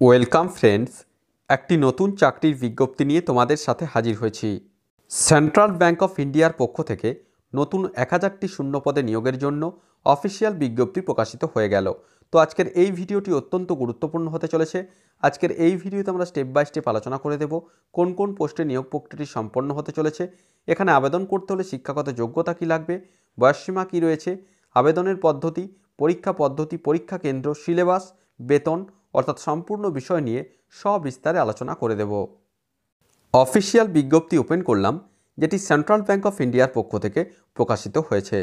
Welcome friends, একটি নতুন চাকরির বিজ্ঞপ্তি নিয়ে তোমাদের সাথে হাজির হয়েছি। সেন্ট্রাল ব্যাংক অফ ইন্ডিয়ার পক্ষ থেকে নতুন 1000টি শূন্যপদে নিয়োগের জন্য অফিসিয়াল বিজ্ঞপ্তি প্রকাশিত হয়ে গেল। তো আজকের এই ভিডিওটি অত্যন্ত গুরুত্বপূর্ণ হতে চলেছে। আজকের এই ভিডিওতে আমরা স্টেপ বাই স্টেপ আলোচনা করে দেব কোন কোন পোস্টে নিয়োগ প্রক্রিয়াটি সম্পন্ন হতে চলেছে, এখানে আবেদন করতে হলে শিক্ষাগত যোগ্যতা কী লাগবে, বয়সসীমা কী রয়েছে, আবেদনের পদ্ধতি, পরীক্ষা কেন্দ্র, সিলেবাস, বেতন অর্থাৎ সম্পূর্ণ বিষয় নিয়ে সবিস্তারে আলোচনা করে দেব। অফিসিয়াল বিজ্ঞপ্তি ওপেন করলাম, যেটি সেন্ট্রাল ব্যাংক অফ ইন্ডিয়ার পক্ষ থেকে প্রকাশিত হয়েছে।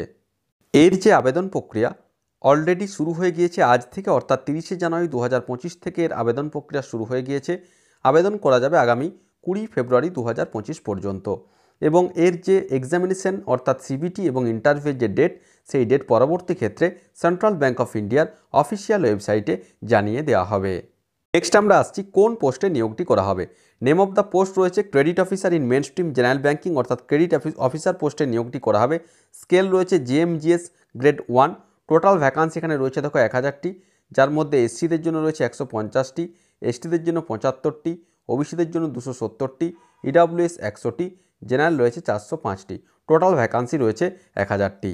এর যে আবেদন প্রক্রিয়া অলরেডি শুরু হয়ে গিয়েছে আজ থেকে, অর্থাৎ 30শে জানুয়ারি 2025 থেকে এর আবেদন প্রক্রিয়া শুরু হয়ে গিয়েছে। আবেদন করা যাবে আগামী 20 ফেব্রুয়ারি 2025 পর্যন্ত, এবং এর যে এক্সামিনেশন অর্থাৎ সিবিটি এবং ইন্টারভিউর যে ডেট, সেই ডেট পরবর্তী ক্ষেত্রে সেন্ট্রাল ব্যাংক অফ ইন্ডিয়ার অফিসিয়াল ওয়েবসাইটে জানিয়ে দেওয়া হবে। নেক্সট আমরা আসছি কোন পোস্টে নিয়োগটি করা হবে। নেম অফ দ্য পোস্ট রয়েছে credit officer in main stream general banking, অর্থাৎ ক্রেডিট অফিসার পোস্টে নিয়োগটি করা হবে। স্কেল রয়েছে জিএমজিএস গ্রেড 1। টোটাল ভ্যাকান্সি এখানে রয়েছে দেখো 1000টি, যার মধ্যে এসসিদের জন্য রয়েছে 150টি, এসটিদের জন্য 75টি, ওবিসিদের জন্য 270টি, ইডাব্লিউএস 100টি, জেনারেল রয়েছে 405টি। টোটাল ভ্যাকান্সি রয়েছে 1000টি।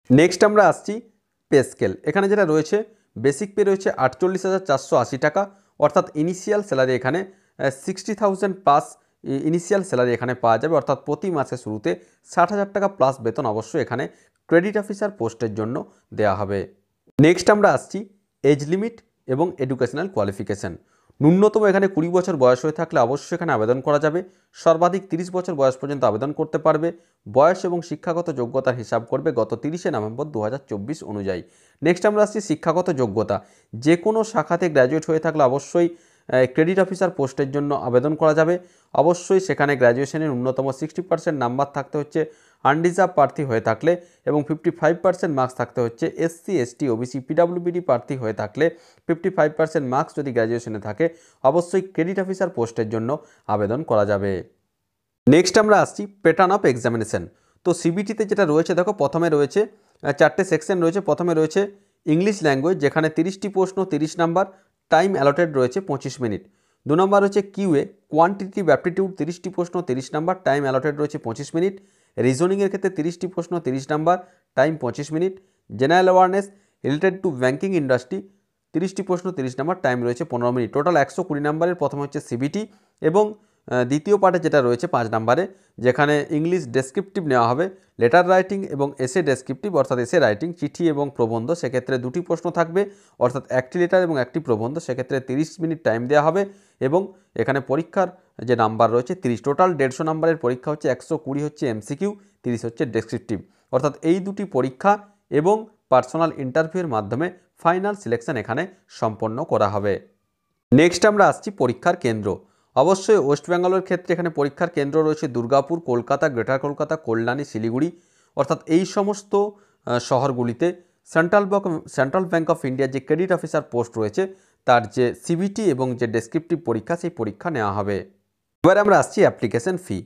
নেক্সট আমরা আসছি পে স্কেল। এখানে যেটা রয়েছে বেসিক পে রয়েছে 48,480 টাকা, অর্থাৎ ইনিশিয়াল স্যালারি এখানে 60,000 প্লাস ইনিশিয়াল স্যালারি এখানে পাওয়া যাবে, অর্থাৎ প্রতি মাসের শুরুতে 60,000 টাকা প্লাস বেতন অবশ্যই এখানে ক্রেডিট অফিসার পোস্টের জন্য দেওয়া হবে। নেক্সট আমরা আসছি এজ লিমিট এবং এডুকেশনাল কোয়ালিফিকেশান। ন্যূনতম এখানে 20 বছর বয়স হয়ে থাকলে অবশ্যই এখানে আবেদন করা যাবে। সর্বাধিক 30 বছর বয়স পর্যন্ত আবেদন করতে পারবে। বয়স এবং শিক্ষাগত যোগ্যতার হিসাব করবে গত 30শে নভেম্বর 2024 অনুযায়ী। নেক্সট আমরা আসছি শিক্ষাগত যোগ্যতা। যে কোনো শাখাতে গ্র্যাজুয়েট হয়ে থাকলে অবশ্যই ক্রেডিট অফিসার পোস্টের জন্য আবেদন করা যাবে। অবশ্যই সেখানে গ্র্যাজুয়েশনের ন্যূনতম 60% নাম্বার থাকতে হচ্ছে আনরিজার্ভ প্রার্থী হয়ে থাকলে, এবং 55% মার্কস থাকতে হচ্ছে এসসি এসটি ওবিসি পিডাব্লিউবিডি প্রার্থী হয়ে থাকলে 55% মার্কস যদি গ্র্যাজুয়েশনে থাকে অবশ্যই ক্রেডিট অফিসার পোস্টের জন্য আবেদন করা যাবে। নেক্সট আমরা আসছি প্যাটার্ন অফ এক্সামিনেশন। তো সিবিটিতে যেটা রয়েছে দেখো, প্রথমে রয়েছে 4টে সেকশন রয়েছে। প্রথমে রয়েছে ইংলিশ ল্যাঙ্গুয়েজ, যেখানে 30টি প্রশ্ন 30 নাম্বার, টাইম অ্যালটেড রয়েছে 25 মিনিট। 2 নম্বর রয়েছে কিউএ কোয়ান্টিটিভ অ্যাপটিটিউড, 30টি প্রশ্ন 30 নাম্বার, টাইম অ্যালটেড রয়েছে 25 মিনিট। রিজনিংয়ের ক্ষেত্রে 30টি প্রশ্ন 30 number, time 25 minute. General awareness related to banking industry, 30টি প্রশ্ন 30 নাম্বার, টাইম রয়েছে 15 মিনিট। টোটাল 120 নাম্বারের প্রথম হচ্ছে সিবিটি, এবং দ্বিতীয় পার্টে যেটা রয়েছে 5 নাম্বারে, যেখানে ইংলিশ ডেসক্রিপটিভ নেওয়া হবে, লেটার রাইটিং এবং এসে ডেসক্রিপটিভ অর্থাৎ এসে রাইটিং, চিঠি এবং প্রবন্ধ, সেক্ষেত্রে 2টি প্রশ্ন থাকবে, অর্থাৎ 1টি লেটার এবং 1টি প্রবন্ধ, সেক্ষেত্রে 30 মিনিট টাইম দেওয়া হবে। এবং এখানে পরীক্ষার যে নাম্বার রয়েছে 30, টোটাল 150 নাম্বারের পরীক্ষা হচ্ছে। 120 হচ্ছে এমসিকিউ, 30 হচ্ছে ডেসক্রিপটিভ, অর্থাৎ এই দুটি পরীক্ষা এবং পার্সোনাল ইন্টারভিউয়ের মাধ্যমে ফাইনাল সিলেকশন এখানে সম্পন্ন করা হবে। নেক্সট আমরা আসছি পরীক্ষার কেন্দ্র। অবশ্যই ওয়েস্ট বেঙ্গলের ক্ষেত্রে এখানে পরীক্ষার কেন্দ্র রয়েছে দুর্গাপুর, কলকাতা, গ্রেটার কলকাতা, কল্যাণী, শিলিগুড়ি, অর্থাৎ এই সমস্ত শহরগুলিতে সেন্ট্রাল ব্যাংক অফ ইন্ডিয়ার যে ক্রেডিট অফিসার পোস্ট রয়েছে তার যে সিবিটি এবং যে ডেসক্রিপটিভ পরীক্ষা, সেই পরীক্ষা নেওয়া হবে। এবারে আমরা আসছি অ্যাপ্লিকেশন ফি।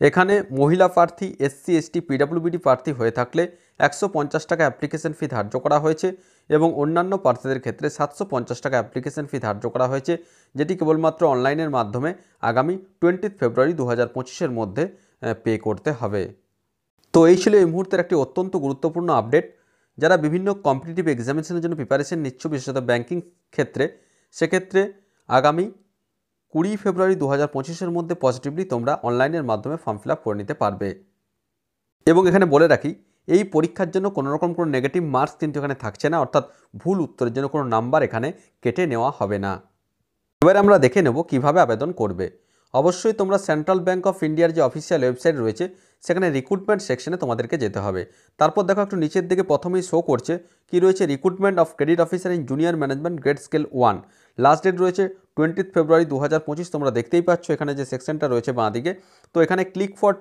এখানে মহিলা প্রার্থী, এসসি এসটি পিডাব্লিউবিডি প্রার্থী হয়ে থাকলে 150 টাকা অ্যাপ্লিকেশন ফি ধার্য করা হয়েছে, এবং অন্যান্য প্রার্থীদের ক্ষেত্রে 750 টাকা অ্যাপ্লিকেশন ফি ধার্য করা হয়েছে, যেটি কেবলমাত্র অনলাইনের মাধ্যমে আগামী 20 ফেব্রুয়ারি 2025-এর মধ্যে পে করতে হবে। তো এই ছিল এই মুহূর্তের একটি অত্যন্ত গুরুত্বপূর্ণ আপডেট। যারা বিভিন্ন কম্পিটিটিভ এক্সামিনেশনের জন্য প্রিপারেশন নিচ্ছ, বিশেষত ব্যাংকিং ক্ষেত্রে, সেক্ষেত্রে আগামী 20 ফেব্রুয়ারি 2025-এর মধ্যে পজিটিভলি তোমরা অনলাইনের মাধ্যমে ফর্ম ফিল আপ করে নিতে পারবে। এবং এখানে বলে রাখি, এই পরীক্ষার জন্য কোনো রকম কোনো নেগেটিভ মার্কস কিন্তু এখানে থাকছে না, অর্থাৎ ভুল উত্তরের জন্য কোনো নাম্বার এখানে কেটে নেওয়া হবে না। এবার আমরা দেখে নেব কিভাবে আবেদন করবে। অবশ্যই তোমরা সেন্ট্রাল ব্যাংক অফ ইন্ডিয়ার যে অফিসিয়াল ওয়েবসাইট রয়েছে সেখানে রিক্রুটমেন্ট সেকশনে তোমাদেরকে যেতে হবে। তারপর দেখো একটু নিচের দিকে প্রথমেই শো করছে কি রয়েছে, recruitment of credit officer in junior management grade scale 1। Last date রয়েছে 20 ফেব্রুয়ারি 2025। তোমরা দেখতেই পাচ্ছ এখানে যে সেকশনটা রয়েছে বাঁ দিকে। তো এখানে ক্লিক ফর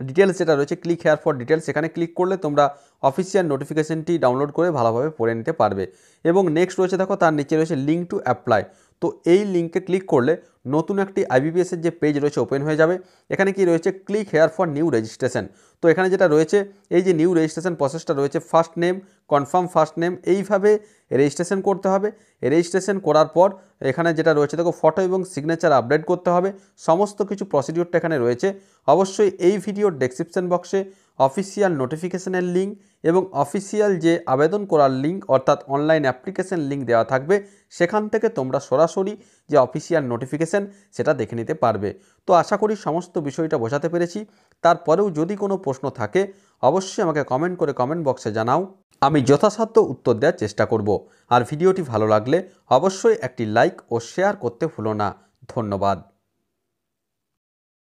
ডিটেলস যেটা রয়েছে, ক্লিক হেয়ার ফর ডিটেলস, এখানে ক্লিক করলে তোমরা অফিসিয়াল নোটিফিকেশনটি ডাউনলোড করে ভালোভাবে পড়ে নিতে পারবে। এবং নেক্সট রয়েছে দেখো তার নিচে রয়েছে লিঙ্ক টু অ্যাপ্লাই। তো এই লিঙ্কে ক্লিক করলে নতুন একটি আইবিপিএসের যে পেজ রয়েছে ওপেন হয়ে যাবে। এখানে কি রয়েছে, click here for new registration. তো এখানে যেটা রয়েছে, এই যে নিউ রেজিস্ট্রেশন প্রসেসটা রয়েছে, first name, confirm first name, এইভাবে রেজিস্ট্রেশন করতে হবে। রেজিস্ট্রেশন করার পর এখানে যেটা রয়েছে দেখো, ফটো এবং সিগনেচার আপডেট করতে হবে। সমস্ত কিছু প্রসিডিওরটা এখানে রয়েছে। অবশ্যই এই ভিডিওর ডেসক্রিপশন বক্সে অফিসিয়াল নোটিফিকেশনের লিঙ্ক এবং অফিসিয়াল যে আবেদন করার লিঙ্ক অর্থাৎ অনলাইন অ্যাপ্লিকেশন লিঙ্ক দেওয়া থাকবে, সেখান থেকে তোমরা সরাসরি যে অফিসিয়াল নোটিফিকেশন সেটা দেখে নিতে পারবে। তো আশা করি সমস্ত বিষয়টা বোঝাতে পেরেছি। তারপরেও যদি কোনো প্রশ্ন থাকে অবশ্যই আমাকে কমেন্ট করে কমেন্ট বক্সে জানাও, আমি যথাসাধ্য উত্তর দেওয়ার চেষ্টা করব। আর ভিডিওটি ভালো লাগলে অবশ্যই একটি লাইক ও শেয়ার করতে ভুলো না। ধন্যবাদ।